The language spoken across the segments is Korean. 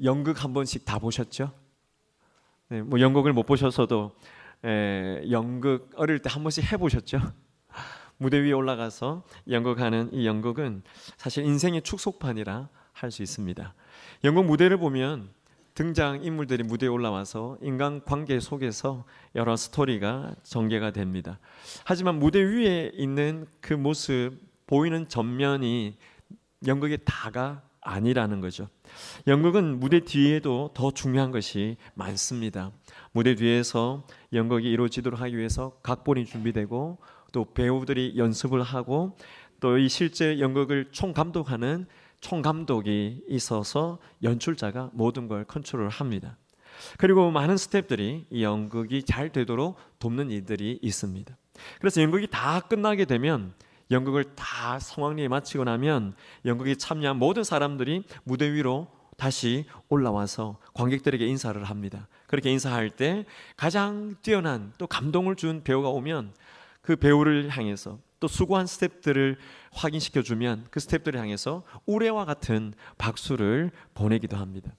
연극 한 번씩 다 보셨죠? 네, 뭐 연극을 못 보셔서도 연극 어릴 때 한 번씩 해보셨죠? 무대 위에 올라가서 연극하는 이 연극은 사실 인생의 축소판이라 할 수 있습니다. 연극 무대를 보면 등장 인물들이 무대에 올라와서 인간관계 속에서 여러 스토리가 전개가 됩니다. 하지만 무대 위에 있는 그 모습, 보이는 전면이 연극의 다가 아니라는 거죠. 연극은 무대 뒤에도 더 중요한 것이 많습니다. 무대 뒤에서 연극이 이루어지도록 하기 위해서 각본이 준비되고 또 배우들이 연습을 하고 또 이 실제 연극을 총감독하는 총감독이 있어서 연출자가 모든 걸 컨트롤합니다. 그리고 많은 스태프들이 이 연극이 잘 되도록 돕는 이들이 있습니다. 그래서 연극이 다 끝나게 되면 연극을 다 성황리에 마치고 나면 연극에 참여한 모든 사람들이 무대 위로 다시 올라와서 관객들에게 인사를 합니다. 그렇게 인사할 때 가장 뛰어난 또 감동을 준 배우가 오면 그 배우를 향해서 또 수고한 스태프들을 확인시켜주면 그 스태프들을 향해서 우레와 같은 박수를 보내기도 합니다.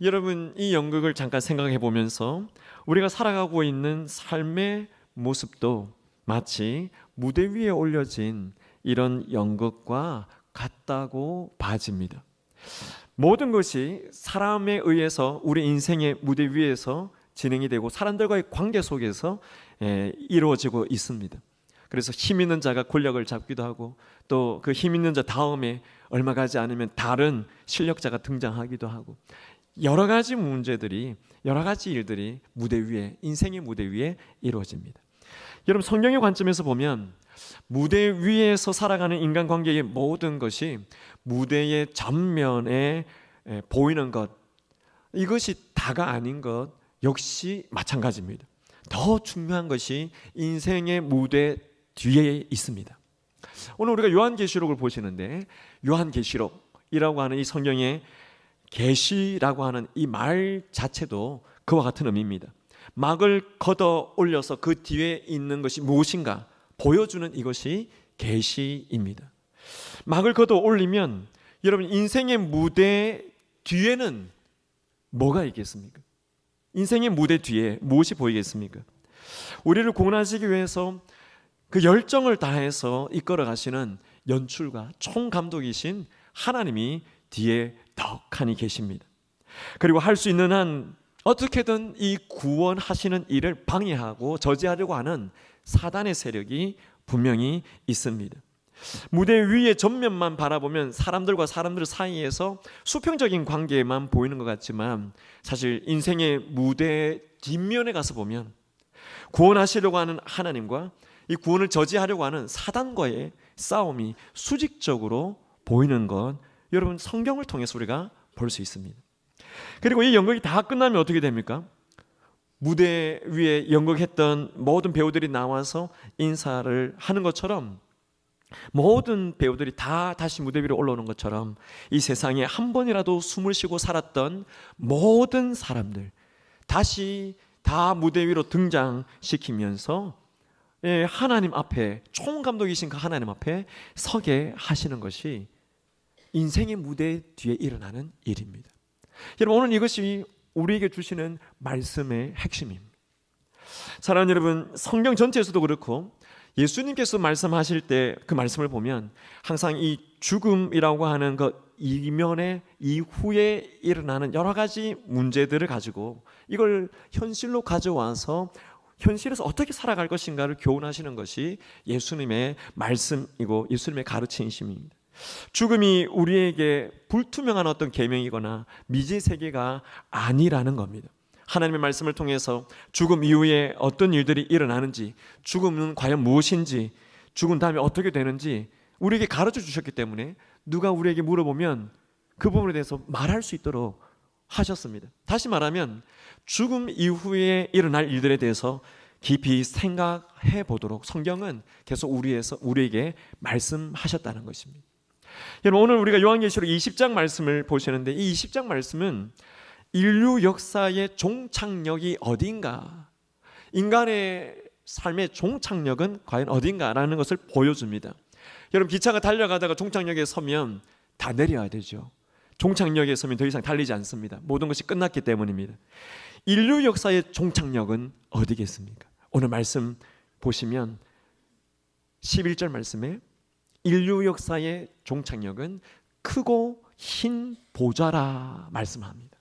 여러분, 이 연극을 잠깐 생각해 보면서 우리가 살아가고 있는 삶의 모습도 마치 무대 위에 올려진 이런 연극과 같다고 봐집니다. 모든 것이 사람에 의해서 우리 인생의 무대 위에서 진행이 되고 사람들과의 관계 속에서 이루어지고 있습니다. 그래서 힘 있는 자가 권력을 잡기도 하고 또 그 힘 있는 자 다음에 얼마 가지 않으면 다른 실력자가 등장하기도 하고 여러 가지 문제들이, 여러 가지 일들이 무대 위에, 인생의 무대 위에 이루어집니다. 여러분, 성경의 관점에서 보면 무대 위에서 살아가는 인간관계의 모든 것이 무대의 전면에 보이는 것, 이것이 다가 아닌 것 역시 마찬가지입니다. 더 중요한 것이 인생의 무대 뒤에 있습니다. 오늘 우리가 요한계시록을 보시는데 요한계시록이라고 하는 이 성경의 계시라고 하는 이 말 자체도 그와 같은 의미입니다. 막을 걷어 올려서 그 뒤에 있는 것이 무엇인가 보여주는 이것이 계시입니다. 막을 걷어 올리면 여러분, 인생의 무대 뒤에는 뭐가 있겠습니까? 인생의 무대 뒤에 무엇이 보이겠습니까? 우리를 구원하시기 위해서 그 열정을 다해서 이끌어 가시는 연출가, 총감독이신 하나님이 뒤에 덕하니 계십니다. 그리고 할 수 있는 한 어떻게든 이 구원하시는 일을 방해하고 저지하려고 하는 사단의 세력이 분명히 있습니다. 무대 위의 전면만 바라보면 사람들과 사람들 사이에서 수평적인 관계만 보이는 것 같지만 사실 인생의 무대 뒷면에 가서 보면 구원하시려고 하는 하나님과 이 구원을 저지하려고 하는 사단과의 싸움이 수직적으로 보이는 것, 여러분, 성경을 통해서 우리가 볼 수 있습니다. 그리고 이 연극이 다 끝나면 어떻게 됩니까? 무대 위에 연극했던 모든 배우들이 나와서 인사를 하는 것처럼 모든 배우들이 다 다시 무대 위로 올라오는 것처럼 이 세상에 한 번이라도 숨을 쉬고 살았던 모든 사람들 다시 다 무대 위로 등장시키면서 하나님 앞에, 총감독이신 그 하나님 앞에 서게 하시는 것이 인생의 무대 뒤에 일어나는 일입니다. 여러분, 오늘 이것이 우리에게 주시는 말씀의 핵심입니다. 사랑하는 여러분, 성경 전체에서도 그렇고 예수님께서 말씀하실 때 그 말씀을 보면 항상 이 죽음이라고 하는 것 이면에 이후에 일어나는 여러 가지 문제들을 가지고 이걸 현실로 가져와서 현실에서 어떻게 살아갈 것인가를 교훈하시는 것이 예수님의 말씀이고 예수님의 가르침입니다. 죽음이 우리에게 불투명한 어떤 계명이거나 미지의 세계가 아니라는 겁니다. 하나님의 말씀을 통해서 죽음 이후에 어떤 일들이 일어나는지, 죽음은 과연 무엇인지, 죽은 다음에 어떻게 되는지 우리에게 가르쳐 주셨기 때문에 누가 우리에게 물어보면 그 부분에 대해서 말할 수 있도록 하셨습니다. 다시 말하면 죽음 이후에 일어날 일들에 대해서 깊이 생각해 보도록 성경은 계속 우리에게 말씀하셨다는 것입니다. 여러분, 오늘 우리가 요한계시록 20장 말씀을 보시는데 이 20장 말씀은 인류 역사의 종착역이 어딘가, 인간의 삶의 종착역은 과연 어딘가라는 것을 보여줍니다. 여러분, 기차가 달려가다가 종착역에 서면 다 내려야 되죠. 종착역에 서면 더 이상 달리지 않습니다. 모든 것이 끝났기 때문입니다. 인류 역사의 종착역은 어디겠습니까? 오늘 말씀 보시면 11절 말씀에 인류 역사의 종착역은 크고 흰 보좌라 말씀합니다.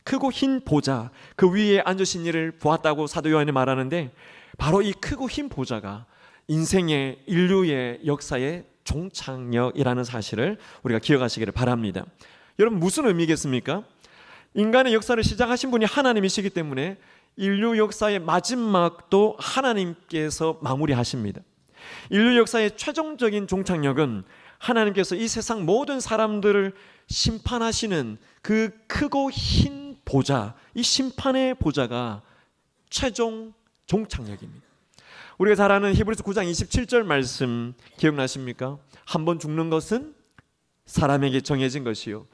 크고 흰 보좌, 그 위에 앉으신 이를 보았다고 사도 요한이 말하는데, 바로 이 크고 흰 보좌가 인생의, 인류의 역사의 종착역이라는 사실을 우리가 기억하시기를 바랍니다. 여러분, 무슨 의미겠습니까? 인간의 역사를 시작하신 분이 하나님이시기 때문에 인류 역사의 마지막도 하나님께서 마무리하십니다. 인류 역사의 최종적인 종착역은 하나님께서 이 세상 모든 사람들을 심판하시는 그 크고 흰 보좌, 이 심판의 보좌가 최종 종착역입니다. 우리가 잘 아는 히브리서 9장 27절 말씀 기억나십니까? 한 번 죽는 것은 사람에게 정해진 것이요,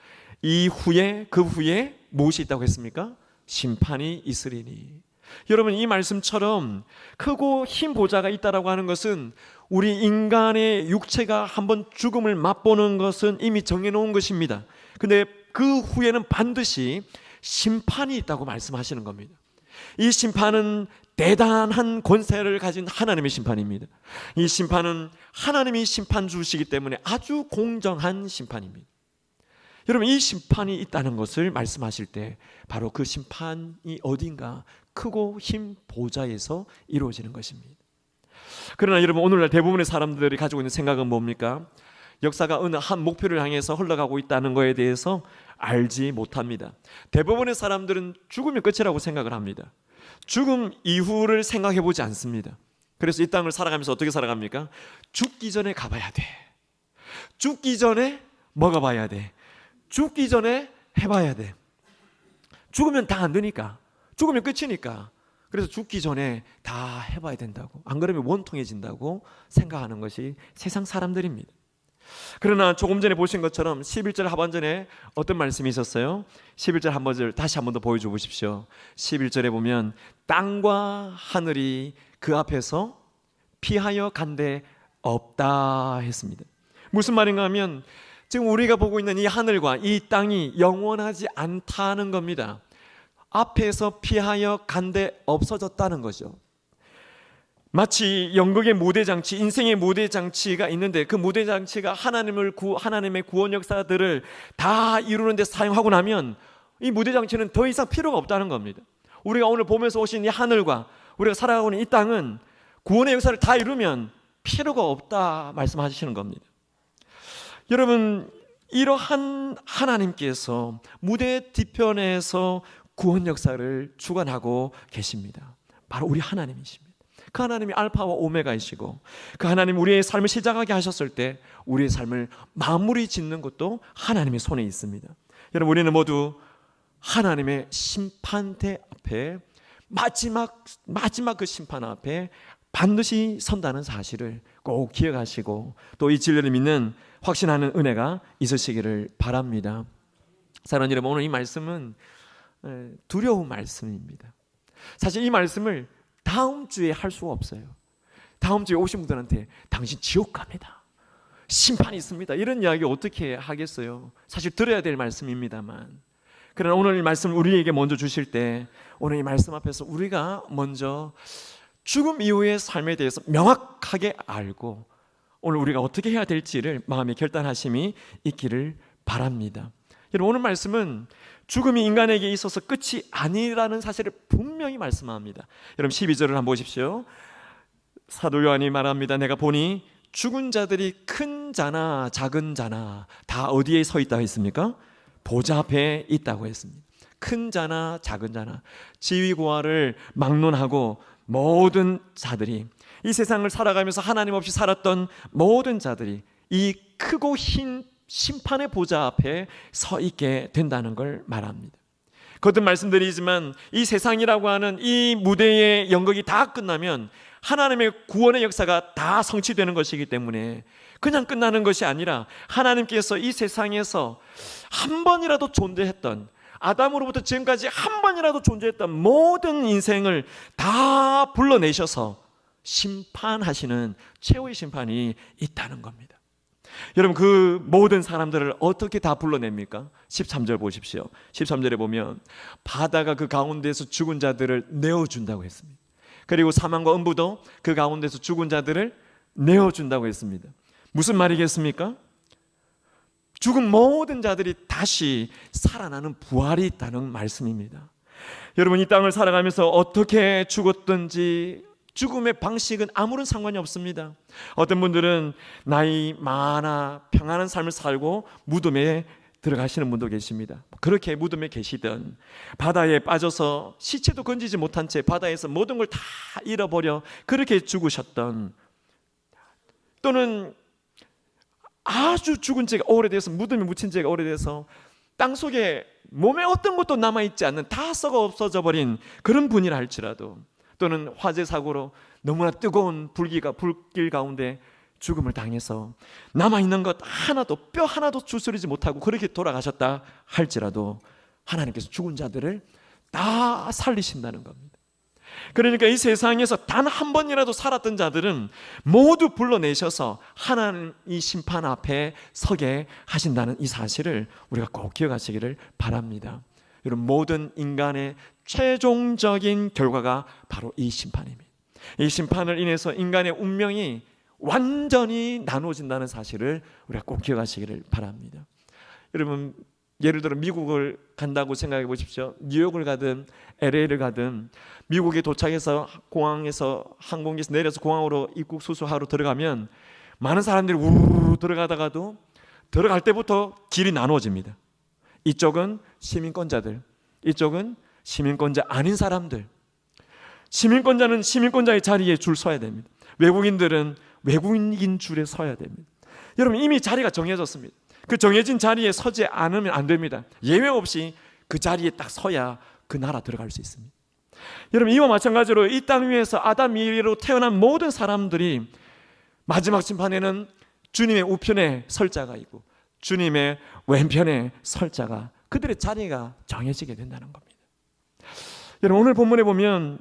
이후에, 그 후에 무엇이 있다고 했습니까? 심판이 있으리니. 여러분, 이 말씀처럼 크고 흰 보좌가 있다라고 하는 것은 우리 인간의 육체가 한번 죽음을 맛보는 것은 이미 정해놓은 것입니다. 근데 그 후에는 반드시 심판이 있다고 말씀하시는 겁니다. 이 심판은 대단한 권세를 가진 하나님의 심판입니다. 이 심판은 하나님이 심판주시기 때문에 아주 공정한 심판입니다. 여러분, 이 심판이 있다는 것을 말씀하실 때 바로 그 심판이 어딘가 크고 흰 보좌에서 이루어지는 것입니다. 그러나 여러분, 오늘날 대부분의 사람들이 가지고 있는 생각은 뭡니까? 역사가 어느 한 목표를 향해서 흘러가고 있다는 것에 대해서 알지 못합니다. 대부분의 사람들은 죽으면 끝이라고 생각을 합니다. 죽음 이후를 생각해 보지 않습니다. 그래서 이 땅을 살아가면서 어떻게 살아갑니까? 죽기 전에 가봐야 돼. 죽기 전에 먹어봐야 돼. 죽기 전에 해봐야 돼. 죽으면 다 안 되니까, 죽으면 끝이니까. 그래서 죽기 전에 다 해봐야 된다고, 안 그러면 원통해진다고 생각하는 것이 세상 사람들입니다. 그러나 조금 전에 보신 것처럼 11절 하반전에 어떤 말씀이 있었어요? 11절 한번 다시 한 번 더 보여줘 보십시오. 11절에 보면 땅과 하늘이 그 앞에서 피하여 간데 없다 했습니다. 무슨 말인가 하면 지금 우리가 보고 있는 이 하늘과 이 땅이 영원하지 않다는 겁니다. 앞에서 피하여 간데 없어졌다는 거죠. 마치 연극의 무대장치, 인생의 무대장치가 있는데 그 무대장치가 하나님의 구원 역사들을 다 이루는 데 사용하고 나면 이 무대장치는 더 이상 필요가 없다는 겁니다. 우리가 오늘 보면서 오신 이 하늘과 우리가 살아가고 있는 이 땅은 구원의 역사를 다 이루면 필요가 없다 말씀하시는 겁니다. 여러분, 이러한 하나님께서 무대 뒤편에서 구원 역사를 주관하고 계십니다. 바로 우리 하나님이십니다. 그 하나님이 알파와 오메가이시고, 그 하나님 우리의 삶을 시작하게 하셨을 때 우리의 삶을 마무리 짓는 것도 하나님의 손에 있습니다. 여러분, 우리는 모두 하나님의 심판대 앞에, 마지막 그 심판 앞에 반드시 선다는 사실을 꼭 기억하시고, 또 이 진리를 믿는 확신하는 은혜가 있으시기를 바랍니다. 사랑하는 여러분, 오늘 이 말씀은 두려운 말씀입니다. 사실 이 말씀을 다음 주에 할 수가 없어요. 다음 주에 오신 분들한테 당신 지옥 갑니다, 심판이 있습니다, 이런 이야기 어떻게 하겠어요? 사실 들어야 될 말씀입니다만, 그러나 오늘 이 말씀을 우리에게 먼저 주실 때, 오늘 이 말씀 앞에서 우리가 먼저 죽음 이후의 삶에 대해서 명확하게 알고 오늘 우리가 어떻게 해야 될지를 마음의 결단하심이 있기를 바랍니다. 여러분, 오늘 말씀은 죽음이 인간에게 있어서 끝이 아니라는 사실을 분명히 말씀합니다. 여러분, 12절을 한번 보십시오. 사도 요한이 말합니다. 내가 보니 죽은 자들이 큰 자나 작은 자나 다 어디에 서 있다고 했습니까? 보좌 앞에 있다고 했습니다. 큰 자나 작은 자나, 지위고하를 막론하고 모든 자들이, 이 세상을 살아가면서 하나님 없이 살았던 모든 자들이 이 크고 흰 심판의 보좌 앞에 서 있게 된다는 걸 말합니다. 거듭 말씀드리지만 이 세상이라고 하는 이 무대의 연극이 다 끝나면 하나님의 구원의 역사가 다 성취되는 것이기 때문에 그냥 끝나는 것이 아니라 하나님께서 이 세상에서 한 번이라도 존재했던, 아담으로부터 지금까지 한 번이라도 존재했던 모든 인생을 다 불러내셔서 심판하시는 최후의 심판이 있다는 겁니다. 여러분, 그 모든 사람들을 어떻게 다 불러냅니까? 13절 보십시오. 13절에 보면 바다가 그 가운데서 죽은 자들을 내어준다고 했습니다. 그리고 사망과 음부도 그 가운데서 죽은 자들을 내어준다고 했습니다. 무슨 말이겠습니까? 죽은 모든 자들이 다시 살아나는 부활이 있다는 말씀입니다. 여러분, 이 땅을 살아가면서 어떻게 죽었든지 죽음의 방식은 아무런 상관이 없습니다. 어떤 분들은 나이 많아 평안한 삶을 살고 무덤에 들어가시는 분도 계십니다. 그렇게 무덤에 계시든, 바다에 빠져서 시체도 건지지 못한 채 바다에서 모든 걸 다 잃어버려 그렇게 죽으셨던, 또는 아주 죽은 지가 오래돼서 무덤에 묻힌 지가 오래돼서 땅속에 몸에 어떤 것도 남아있지 않는, 다 썩어 없어져 버린 그런 분이라 할지라도, 또는 화재 사고로 너무나 뜨거운 불길 가운데 죽음을 당해서 남아있는 것 하나도, 뼈 하나도 추스리지 못하고 그렇게 돌아가셨다 할지라도 하나님께서 죽은 자들을 다 살리신다는 겁니다. 그러니까 이 세상에서 단 한 번이라도 살았던 자들은 모두 불러내셔서 하나님의 심판 앞에 서게 하신다는 이 사실을 우리가 꼭 기억하시기를 바랍니다. 여러분, 모든 인간의 최종적인 결과가 바로 이 심판입니다. 이 심판을 인해서 인간의 운명이 완전히 나누어진다는 사실을 우리가 꼭 기억하시기를 바랍니다. 여러분, 예를 들어 미국을 간다고 생각해 보십시오. 뉴욕을 가든 LA를 가든 미국에 도착해서 공항에서 항공기에서 내려서 공항으로 입국 수수하러 들어가면 많은 사람들이 우르르 들어가다가도 들어갈 때부터 길이 나누어집니다. 이쪽은 시민권자들, 이쪽은 시민권자 아닌 사람들. 시민권자는 시민권자의 자리에 줄 서야 됩니다. 외국인들은 외국인 줄에 서야 됩니다. 여러분, 이미 자리가 정해졌습니다. 그 정해진 자리에 서지 않으면 안 됩니다. 예외 없이 그 자리에 딱 서야 그 나라 들어갈 수 있습니다. 여러분, 이와 마찬가지로 이 땅 위에서 아담 이후로 태어난 모든 사람들이 마지막 심판에는 주님의 우편에 설 자가 있고 주님의 왼편에 설 자가, 그들의 자리가 정해지게 된다는 겁니다. 여러분, 오늘 본문에 보면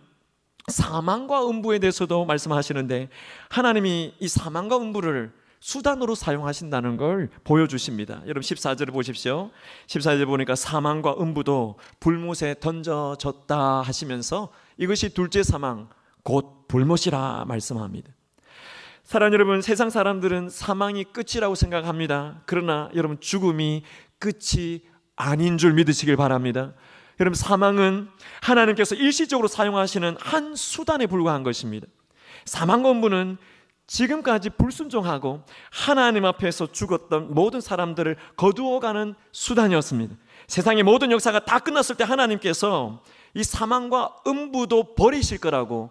사망과 음부에 대해서도 말씀하시는데 하나님이 이 사망과 음부를 수단으로 사용하신다는 걸 보여주십니다. 여러분, 14절을 보십시오. 14절 보니까 사망과 음부도 불못에 던져졌다 하시면서 이것이 둘째 사망 곧 불못이라 말씀합니다. 사랑하는 여러분, 세상 사람들은 사망이 끝이라고 생각합니다. 그러나 여러분, 죽음이 끝이 아닌 줄 믿으시길 바랍니다. 여러분, 사망은 하나님께서 일시적으로 사용하시는 한 수단에 불과한 것입니다. 사망과 음부는 지금까지 불순종하고 하나님 앞에서 죽었던 모든 사람들을 거두어가는 수단이었습니다. 세상의 모든 역사가 다 끝났을 때 하나님께서 이 사망과 음부도 버리실 거라고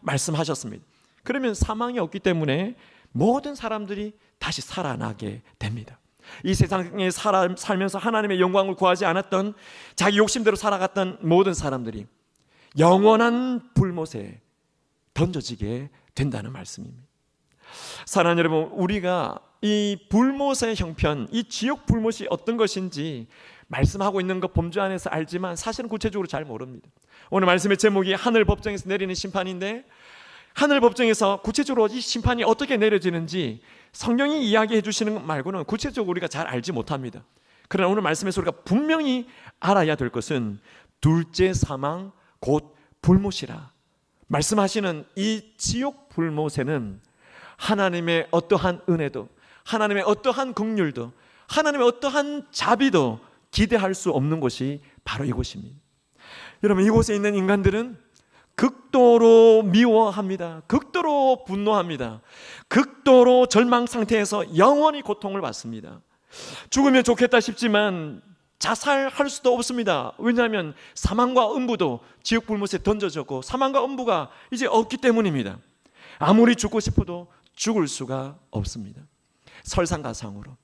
말씀하셨습니다. 그러면 사망이 없기 때문에 모든 사람들이 다시 살아나게 됩니다. 이 세상에 살면서 하나님의 영광을 구하지 않았던, 자기 욕심대로 살아갔던 모든 사람들이 영원한 불못에 던져지게 된다는 말씀입니다. 사랑하는 여러분, 우리가 이 불못의 형편, 이 지옥 불못이 어떤 것인지 말씀하고 있는 것 범주 안에서 알지만 사실은 구체적으로 잘 모릅니다. 오늘 말씀의 제목이 하늘 법정에서 내리는 심판인데, 하늘 법정에서 구체적으로 이 심판이 어떻게 내려지는지 성경이 이야기해 주시는 것 말고는 구체적으로 우리가 잘 알지 못합니다. 그러나 오늘 말씀에서 우리가 분명히 알아야 될 것은 둘째 사망 곧 불못이라 말씀하시는 이 지옥 불못에는 하나님의 어떠한 은혜도, 하나님의 어떠한 긍휼도, 하나님의 어떠한 자비도 기대할 수 없는 곳이 바로 이곳입니다. 여러분, 이곳에 있는 인간들은 극도로 미워합니다. 극도로 분노합니다. 극도로 절망 상태에서 영원히 고통을 받습니다. 죽으면 좋겠다 싶지만 자살할 수도 없습니다. 왜냐하면 사망과 음부도 지옥 불못에 던져졌고 사망과 음부가 이제 없기 때문입니다. 아무리 죽고 싶어도 죽을 수가 없습니다. 설상가상으로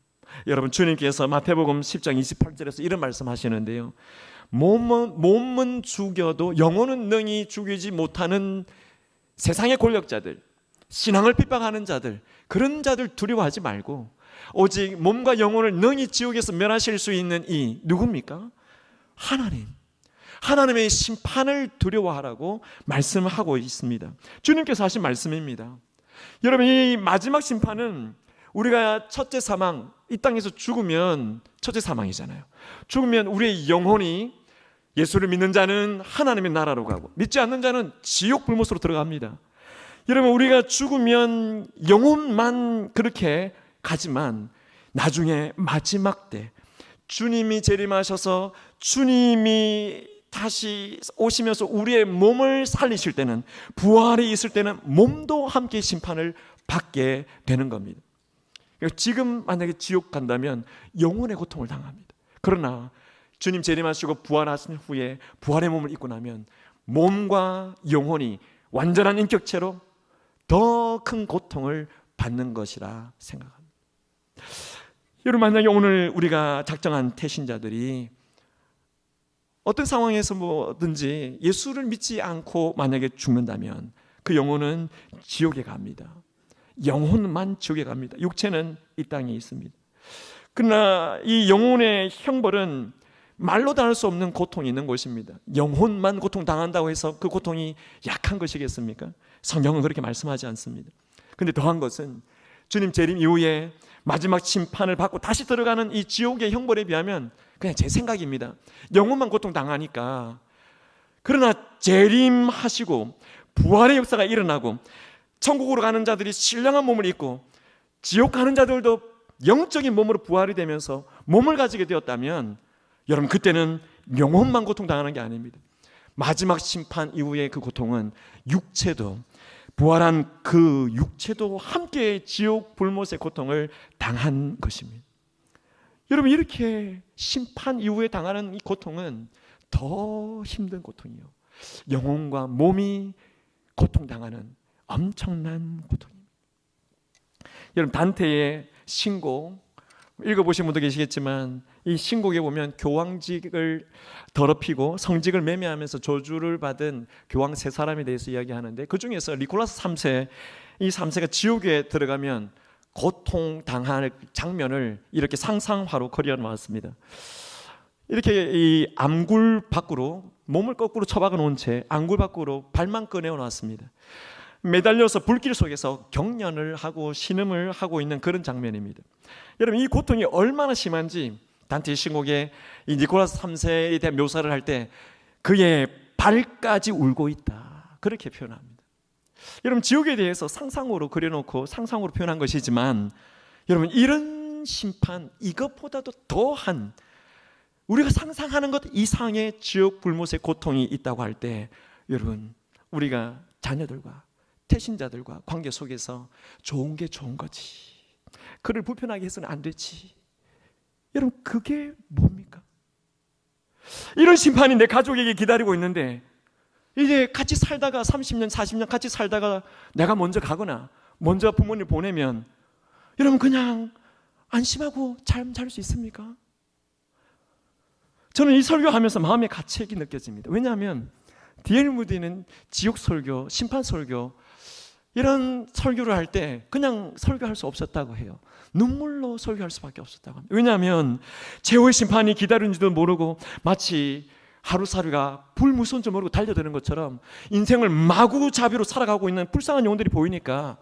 여러분, 주님께서 마태복음 10장 28절에서 이런 말씀하시는데요, 몸은 죽여도 영혼은 능히 죽이지 못하는 세상의 권력자들, 신앙을 핍박하는 자들, 그런 자들 두려워하지 말고 오직 몸과 영혼을 능히 지옥에서 멸하실 수 있는 이 누굽니까? 하나님의 심판을 두려워하라고 말씀하고 있습니다. 주님께서 하신 말씀입니다. 여러분, 이 마지막 심판은 우리가 첫째 사망, 이 땅에서 죽으면 첫째 사망이잖아요. 죽으면 우리의 영혼이 예수를 믿는 자는 하나님의 나라로 가고 믿지 않는 자는 지옥 불못으로 들어갑니다. 여러분, 우리가 죽으면 영혼만 그렇게 가지만 나중에 마지막 때 주님이 재림하셔서 주님이 다시 오시면서 우리의 몸을 살리실 때는, 부활이 있을 때는 몸도 함께 심판을 받게 되는 겁니다. 지금 만약에 지옥 간다면 영혼의 고통을 당합니다. 그러나 주님 재림하시고 부활하신 후에 부활의 몸을 입고 나면 몸과 영혼이 완전한 인격체로 더 큰 고통을 받는 것이라 생각합니다. 여러분, 만약에 오늘 우리가 작정한 태신자들이 어떤 상황에서 뭐든지 예수를 믿지 않고 만약에 죽는다면 그 영혼은 지옥에 갑니다. 영혼만 지옥에 갑니다. 육체는 이 땅에 있습니다. 그러나 이 영혼의 형벌은 말로 다할 수 없는 고통이 있는 것입니다. 영혼만 고통당한다고 해서 그 고통이 약한 것이겠습니까? 성경은 그렇게 말씀하지 않습니다. 그런데 더한 것은 주님 재림 이후에 마지막 심판을 받고 다시 들어가는 이 지옥의 형벌에 비하면 그냥 제 생각입니다. 영혼만 고통당하니까. 그러나 재림하시고 부활의 역사가 일어나고 천국으로 가는 자들이 신령한 몸을 입고 지옥 가는 자들도 영적인 몸으로 부활이 되면서 몸을 가지게 되었다면 여러분, 그때는 영혼만 고통당하는 게 아닙니다. 마지막 심판 이후의 그 고통은 육체도, 부활한 그 육체도 함께 지옥 불못의 고통을 당한 것입니다. 여러분, 이렇게 심판 이후에 당하는 이 고통은 더 힘든 고통이요, 영혼과 몸이 고통당하는 엄청난 고통입니다. 여러분, 단테의 신곡 읽어보신 분도 계시겠지만 이 신곡에 보면 교황직을 더럽히고 성직을 매매하면서 저주를 받은 교황 세 사람에 대해서 이야기하는데, 그 중에서 니콜라스 3세, 이 3세가 지옥에 들어가면 고통당할 장면을 이렇게 상상화로 그려놓았습니다. 이렇게 이 암굴 밖으로 몸을 거꾸로 처박아 놓은 채 암굴 밖으로 발만 꺼내어 놨습니다. 매달려서 불길 속에서 경련을 하고 신음을 하고 있는 그런 장면입니다. 여러분, 이 고통이 얼마나 심한지 단테의 신곡에 이 니콜라스 3세에 대한 묘사를 할 때 그의 발까지 울고 있다, 그렇게 표현합니다. 여러분, 지옥에 대해서 상상으로 그려놓고 상상으로 표현한 것이지만 여러분, 이런 심판, 이것보다도 더한 우리가 상상하는 것 이상의 지옥 불못의 고통이 있다고 할 때 여러분, 우리가 자녀들과 태신자들과 관계 속에서 좋은 게 좋은 거지, 그를 불편하게 해서는 안 되지. 여러분, 그게 뭡니까? 이런 심판이 내 가족에게 기다리고 있는데 이제 같이 살다가 30년 40년 같이 살다가 내가 먼저 가거나 먼저 부모님 보내면 여러분, 그냥 안심하고 잘 수 있습니까? 저는 이 설교하면서 마음의 가책이 느껴집니다. 왜냐하면 D.L. 무디는 지옥 설교, 심판 설교, 이런 설교를 할 때 그냥 설교할 수 없었다고 해요. 눈물로 설교할 수밖에 없었다고 합니다. 왜냐하면 최후의 심판이 기다리는지도 모르고 마치 하루살이가 불 무서운 줄 모르고 달려드는 것처럼 인생을 마구잡이로 살아가고 있는 불쌍한 영혼들이 보이니까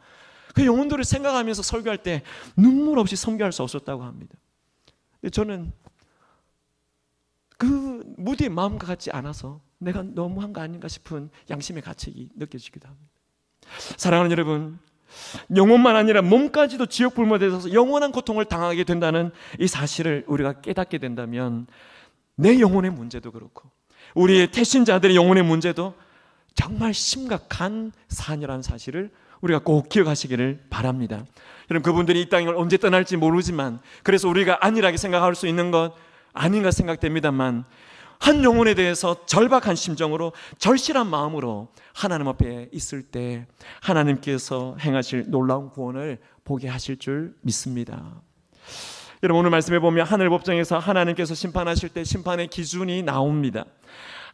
그 영혼들을 생각하면서 설교할 때 눈물 없이 설교할 수 없었다고 합니다. 저는 그 무디의 마음과 같지 않아서 내가 너무한 거 아닌가 싶은 양심의 가책이 느껴지기도 합니다. 사랑하는 여러분, 영혼만 아니라 몸까지도 지옥 불못에서 영원한 고통을 당하게 된다는 이 사실을 우리가 깨닫게 된다면 내 영혼의 문제도 그렇고 우리의 태신자들의 영혼의 문제도 정말 심각한 사안이라는 사실을 우리가 꼭 기억하시기를 바랍니다. 여러분, 그분들이 이 땅을 언제 떠날지 모르지만 그래서 우리가 안일하게 생각할 수 있는 것 아닌가 생각됩니다만 한 영혼에 대해서 절박한 심정으로 절실한 마음으로 하나님 앞에 있을 때 하나님께서 행하실 놀라운 구원을 보게 하실 줄 믿습니다. 여러분, 오늘 말씀해 보면 하늘 법정에서 하나님께서 심판하실 때 심판의 기준이 나옵니다.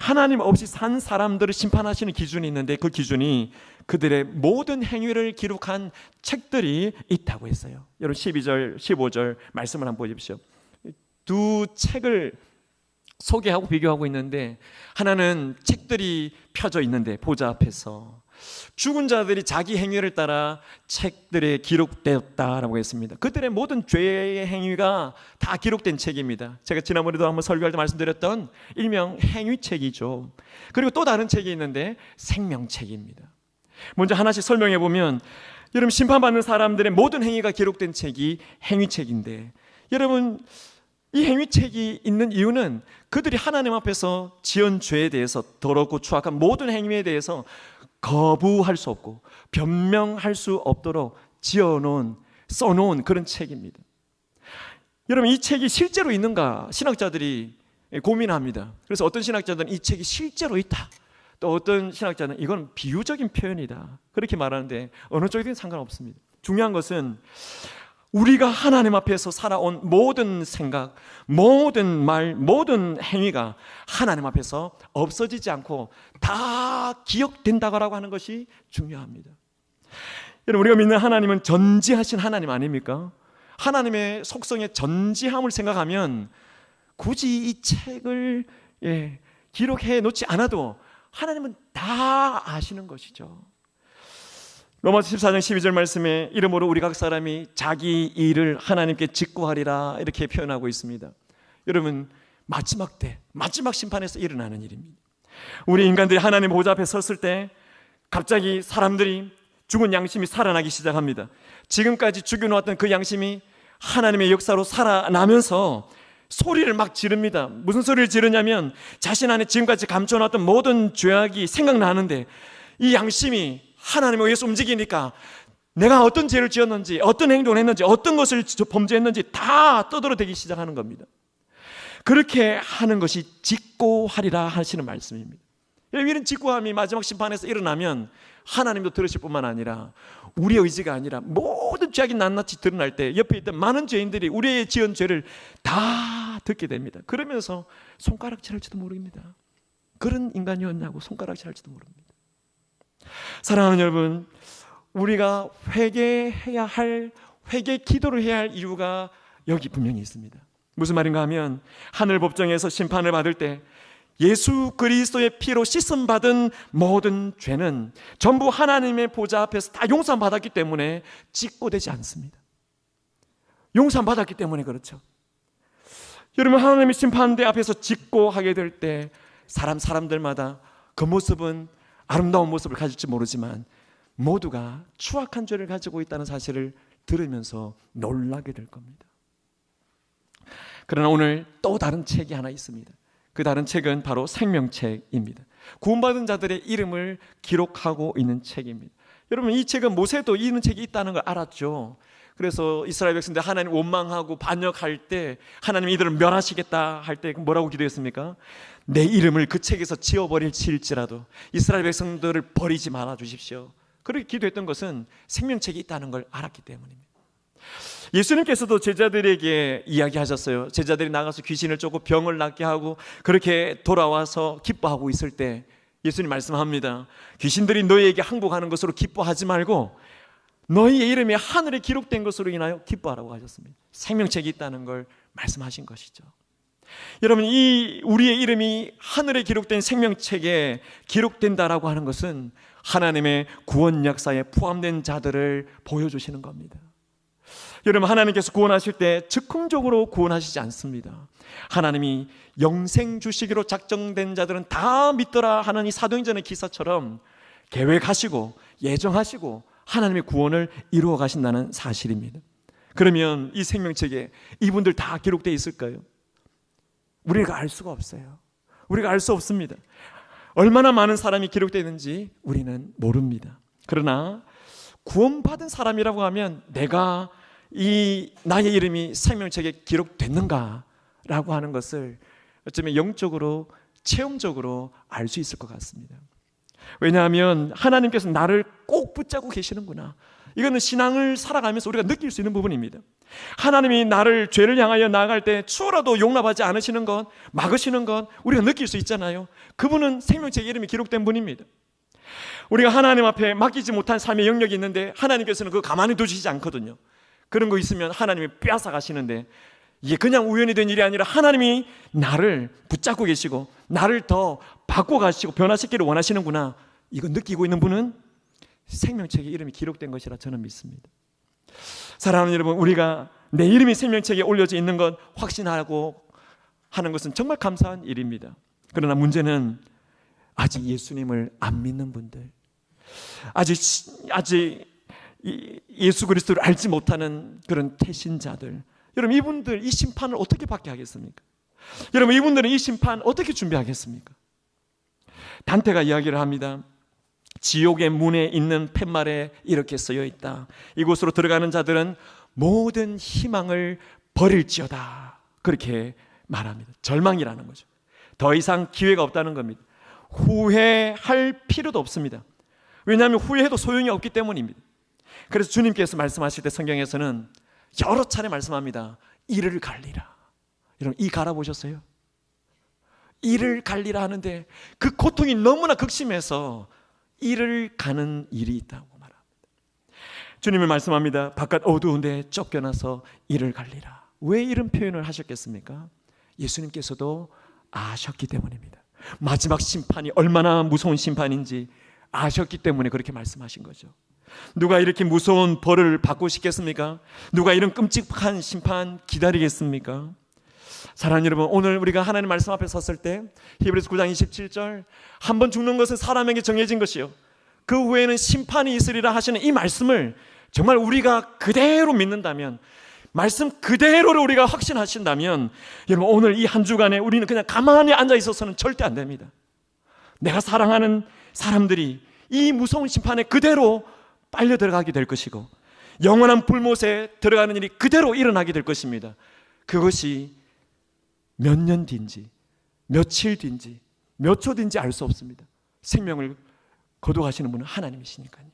하나님 없이 산 사람들을 심판하시는 기준이 있는데 그 기준이 그들의 모든 행위를 기록한 책들이 있다고 했어요. 여러분, 12절 15절 말씀을 한번 보십시오. 두 책을 소개하고 비교하고 있는데 하나는 책들이 펴져 있는데 보좌 앞에서, 죽은 자들이 자기 행위를 따라 책들에 기록되었다라고 했습니다. 그들의 모든 죄의 행위가 다 기록된 책입니다. 제가 지난번에도 한번 설교할 때 말씀드렸던 일명 행위책이죠. 그리고 또 다른 책이 있는데 생명책입니다. 먼저 하나씩 설명해 보면, 여러분, 심판받는 사람들의 모든 행위가 기록된 책이 행위책인데, 여러분, 이 행위책이 있는 이유는 그들이 하나님 앞에서 지은 죄에 대해서, 더럽고 추악한 모든 행위에 대해서 거부할 수 없고 변명할 수 없도록 써놓은 그런 책입니다. 여러분, 이 책이 실제로 있는가 신학자들이 고민합니다. 그래서 어떤 신학자들은 이 책이 실제로 있다, 또 어떤 신학자는 이건 비유적인 표현이다, 그렇게 말하는데 어느 쪽이든 상관없습니다. 중요한 것은 우리가 하나님 앞에서 살아온 모든 생각, 모든 말, 모든 행위가 하나님 앞에서 없어지지 않고 다 기억된다고 하는 것이 중요합니다. 여러분, 우리가 믿는 하나님은 전지하신 하나님 아닙니까? 하나님의 속성의 전지함을 생각하면 굳이 이 책을 기록해 놓지 않아도 하나님은 다 아시는 것이죠. 로마서 14장 12절 말씀에 이러므로 우리 각 사람이 자기 일을 하나님께 직구하리라, 이렇게 표현하고 있습니다. 여러분, 마지막 때, 마지막 심판에서 일어나는 일입니다. 우리 인간들이 하나님 보좌 앞에 섰을 때 갑자기 사람들이 죽은 양심이 살아나기 시작합니다. 지금까지 죽여놓았던 그 양심이 하나님의 역사로 살아나면서 소리를 막 지릅니다. 무슨 소리를 지르냐면 자신 안에 지금까지 감춰놨던 모든 죄악이 생각나는데, 이 양심이 하나님에 의해서 움직이니까 내가 어떤 죄를 지었는지, 어떤 행동을 했는지, 어떤 것을 범죄했는지 다 떠들어대기 시작하는 겁니다. 그렇게 하는 것이 직고하리라 하시는 말씀입니다. 이런 직고함이 마지막 심판에서 일어나면 하나님도 들으실 뿐만 아니라 우리의 의지가 아니라 모든 죄악이 낱낱이 드러날 때 옆에 있던 많은 죄인들이 우리의 지은 죄를 다 듣게 됩니다. 그러면서 손가락질할지도 모릅니다. 그런 인간이었냐고 손가락질할지도 모릅니다. 사랑하는 여러분, 우리가 회개 기도를 해야 할 이유가 여기 분명히 있습니다. 무슨 말인가 하면, 하늘 법정에서 심판을 받을 때 예수 그리스도의 피로 씻음받은 모든 죄는 전부 하나님의 보좌 앞에서 다 용서받았기 때문에 직고되지 않습니다. 용서받았기 때문에 그렇죠. 여러분, 하나님의 심판대 앞에서 직고하게 될 때 사람들마다 그 모습은 아름다운 모습을 가질지 모르지만 모두가 추악한 죄를 가지고 있다는 사실을 들으면서 놀라게 될 겁니다. 그러나 오늘 또 다른 책이 하나 있습니다. 그 다른 책은 바로 생명책입니다. 구원받은 자들의 이름을 기록하고 있는 책입니다. 여러분, 이 책은 모세도 이런 책이 있다는 걸 알았죠. 그래서 이스라엘 백성들 하나님 원망하고 반역할 때 하나님 이들을 멸하시겠다 할 때 뭐라고 기도했습니까? 내 이름을 그 책에서 지워버릴지라도 이스라엘 백성들을 버리지 말아 주십시오. 그렇게 기도했던 것은 생명책이 있다는 걸 알았기 때문입니다. 예수님께서도 제자들에게 이야기하셨어요. 제자들이 나가서 귀신을 쫓고 병을 낫게 하고 그렇게 돌아와서 기뻐하고 있을 때 예수님 말씀합니다. 귀신들이 너희에게 항복하는 것으로 기뻐하지 말고 너희의 이름이 하늘에 기록된 것으로 인하여 기뻐하라고 하셨습니다. 생명책이 있다는 걸 말씀하신 것이죠. 여러분, 이 우리의 이름이 하늘에 기록된 생명책에 기록된다라고 하는 것은 하나님의 구원 역사에 포함된 자들을 보여주시는 겁니다. 여러분, 하나님께서 구원하실 때 즉흥적으로 구원하시지 않습니다. 하나님이 영생 주시기로 작정된 자들은 다 믿더라 하는 이 사도행전의 기사처럼 계획하시고 예정하시고 하나님의 구원을 이루어 가신다는 사실입니다. 그러면 이 생명책에 이분들 다 기록되어 있을까요? 우리가 알 수가 없어요. 우리가 알 수 없습니다. 얼마나 많은 사람이 기록되어 있는지 우리는 모릅니다. 그러나 구원받은 사람이라고 하면 내가 나의 이름이 생명책에 기록됐는가라고 하는 것을 어쩌면 영적으로 체험적으로 알 수 있을 것 같습니다. 왜냐하면 하나님께서 나를 꼭 붙잡고 계시는구나. 이거는 신앙을 살아가면서 우리가 느낄 수 있는 부분입니다. 하나님이 나를 죄를 향하여 나아갈 때 추호라도 용납하지 않으시는 것, 막으시는 것 우리가 느낄 수 있잖아요. 그분은 생명책에 이름이 기록된 분입니다. 우리가 하나님 앞에 맡기지 못한 삶의 영역이 있는데 하나님께서는 그거 가만히 두시지 않거든요. 그런 거 있으면 하나님이 빼앗아 가시는데 이게 그냥 우연히 된 일이 아니라 하나님이 나를 붙잡고 계시고 나를 더 바꿔 가시고 변화시키기를 원하시는구나. 이거 느끼고 있는 분은 생명책에 이름이 기록된 것이라 저는 믿습니다. 사랑하는 여러분, 우리가 내 이름이 생명책에 올려져 있는 것 확신하고 하는 것은 정말 감사한 일입니다. 그러나 문제는 아직 예수님을 안 믿는 분들, 아직 예수 그리스도를 알지 못하는 그런 태신자들, 여러분 이분들 이 심판을 어떻게 받게 하겠습니까? 여러분 이분들은 이 심판 어떻게 준비하겠습니까? 단테가 이야기를 합니다. 지옥의 문에 있는 팻말에 이렇게 쓰여 있다. 이곳으로 들어가는 자들은 모든 희망을 버릴지어다. 그렇게 말합니다. 절망이라는 거죠. 더 이상 기회가 없다는 겁니다. 후회할 필요도 없습니다. 왜냐하면 후회해도 소용이 없기 때문입니다. 그래서 주님께서 말씀하실 때 성경에서는 여러 차례 말씀합니다. 이를 갈리라. 여러분 이 갈아보셨어요? 이를 갈리라 하는데 그 고통이 너무나 극심해서 이를 가는 일이 있다고 말합니다. 주님은 말씀합니다. 바깥 어두운데 쫓겨나서 이를 갈리라. 왜 이런 표현을 하셨겠습니까? 예수님께서도 아셨기 때문입니다. 마지막 심판이 얼마나 무서운 심판인지 아셨기 때문에 그렇게 말씀하신 거죠. 누가 이렇게 무서운 벌을 받고 싶겠습니까? 누가 이런 끔찍한 심판 기다리겠습니까? 사랑하는 여러분, 오늘 우리가 하나님 말씀 앞에 섰을 때 히브리서 9장 27절 한 번 죽는 것은 사람에게 정해진 것이요 그 후에는 심판이 있으리라 하시는 이 말씀을 정말 우리가 그대로 믿는다면, 말씀 그대로를 우리가 확신하신다면, 여러분 오늘 이 한 주간에 우리는 그냥 가만히 앉아 있어서는 절대 안 됩니다. 내가 사랑하는 사람들이 이 무서운 심판에 그대로 빨려 들어가게 될 것이고 영원한 불못에 들어가는 일이 그대로 일어나게 될 것입니다. 그것이 몇 년 뒤인지 며칠 뒤인지 몇 초 뒤인지 알 수 없습니다. 생명을 거둬가시는 분은 하나님이시니까요.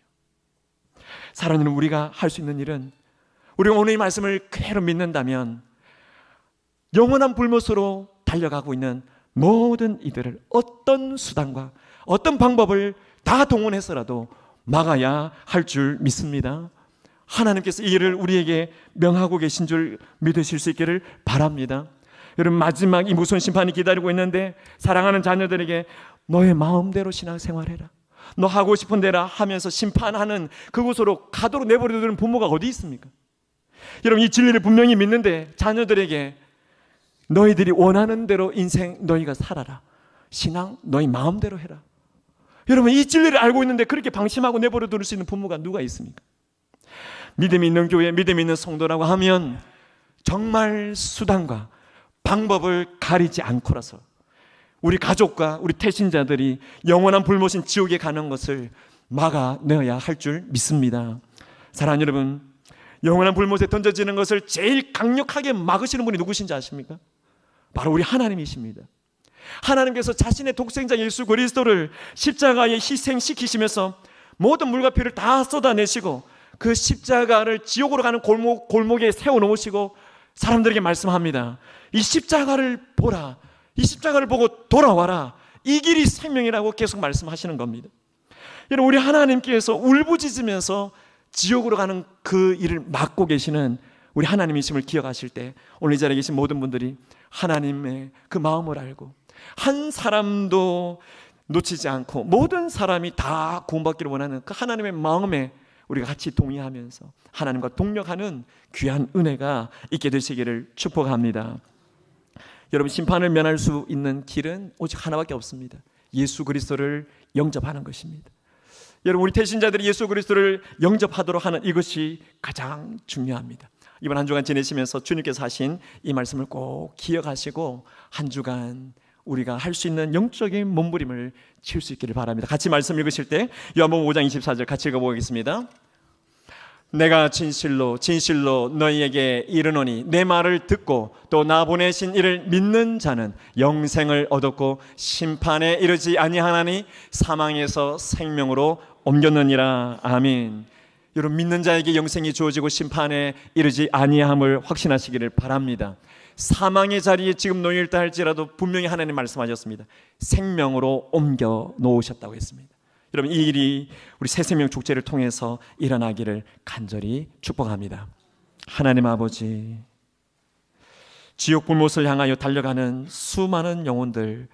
사랑하는 우리가 할 수 있는 일은, 우리가 오늘 이 말씀을 그대로 믿는다면 영원한 불못으로 달려가고 있는 모든 이들을 어떤 수단과 어떤 방법을 다 동원해서라도 막아야 할 줄 믿습니다. 하나님께서 이 일을 우리에게 명하고 계신 줄 믿으실 수 있기를 바랍니다. 여러분 마지막 이 무서운 심판이 기다리고 있는데 사랑하는 자녀들에게 너의 마음대로 신앙생활해라, 너 하고 싶은 대로 하면서 심판하는 그곳으로 가도록 내버려두는 부모가 어디 있습니까? 여러분 이 진리를 분명히 믿는데 자녀들에게 너희들이 원하는 대로 인생 너희가 살아라, 신앙 너희 마음대로 해라. 여러분 이 진리를 알고 있는데 그렇게 방심하고 내버려둘 수 있는 부모가 누가 있습니까? 믿음이 있는 교회, 믿음이 있는 성도라고 하면 정말 수단과 방법을 가리지 않고라서 우리 가족과 우리 태신자들이 영원한 불못인 지옥에 가는 것을 막아내어야 할 줄 믿습니다. 사랑하는 여러분, 영원한 불못에 던져지는 것을 제일 강력하게 막으시는 분이 누구신지 아십니까? 바로 우리 하나님이십니다. 하나님께서 자신의 독생자 예수 그리스도를 십자가에 희생시키시면서 모든 물과 피를 다 쏟아내시고 그 십자가를 지옥으로 가는 골목에 세워놓으시고 사람들에게 말씀합니다. 이 십자가를 보라, 이 십자가를 보고 돌아와라, 이 길이 생명이라고 계속 말씀하시는 겁니다. 여러분 우리 하나님께서 울부짖으면서 지옥으로 가는 그 일을 막고 계시는 우리 하나님이심을 기억하실 때 오늘 이 자리에 계신 모든 분들이 하나님의 그 마음을 알고 한 사람도 놓치지 않고 모든 사람이 다 구원받기를 원하는 그 하나님의 마음에 우리가 같이 동의하면서 하나님과 동력하는 귀한 은혜가 있게 되시기를 축복합니다. 여러분 심판을 면할 수 있는 길은 오직 하나밖에 없습니다. 예수 그리스도를 영접하는 것입니다. 여러분 우리 태신자들이 예수 그리스도를 영접하도록 하는 이것이 가장 중요합니다. 이번 한 주간 지내시면서 주님께서 하신 이 말씀을 꼭 기억하시고 한 주간 우리가 할 수 있는 영적인 몸부림을 칠 수 있기를 바랍니다. 같이 말씀 읽으실 때 요한복음 5장 24절 같이 읽어보겠습니다. 내가 진실로 진실로 너희에게 이르노니 내 말을 듣고 또 나 보내신 이를 믿는 자는 영생을 얻었고 심판에 이르지 아니하나니 사망에서 생명으로 옮겼느니라. 아멘. 여러분 믿는 자에게 영생이 주어지고 심판에 이르지 아니함을 확신하시기를 바랍니다. 사망의 자리에 지금 놓여 있다 할지라도 분명히 하나님 말씀하셨습니다. 생명으로 옮겨 놓으셨다고 했습니다. 여러분 이 일이 우리 새생명 축제를 통해서 일어나기를 간절히 축복합니다. 하나님 아버지, 지옥 불못을 향하여 달려가는 수많은 영혼들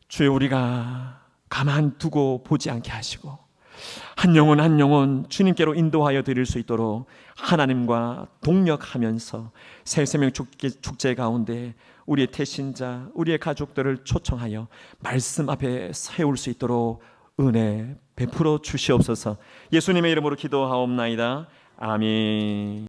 주여 우리가 가만두고 보지 않게 하시고 한 영혼 한 영혼 주님께로 인도하여 드릴 수 있도록 하나님과 동력하면서 새생명 축제 가운데 우리의 태신자, 우리의 가족들을 초청하여 말씀 앞에 세울 수 있도록 은혜 베풀어 주시옵소서. 예수님의 이름으로 기도하옵나이다. 아멘.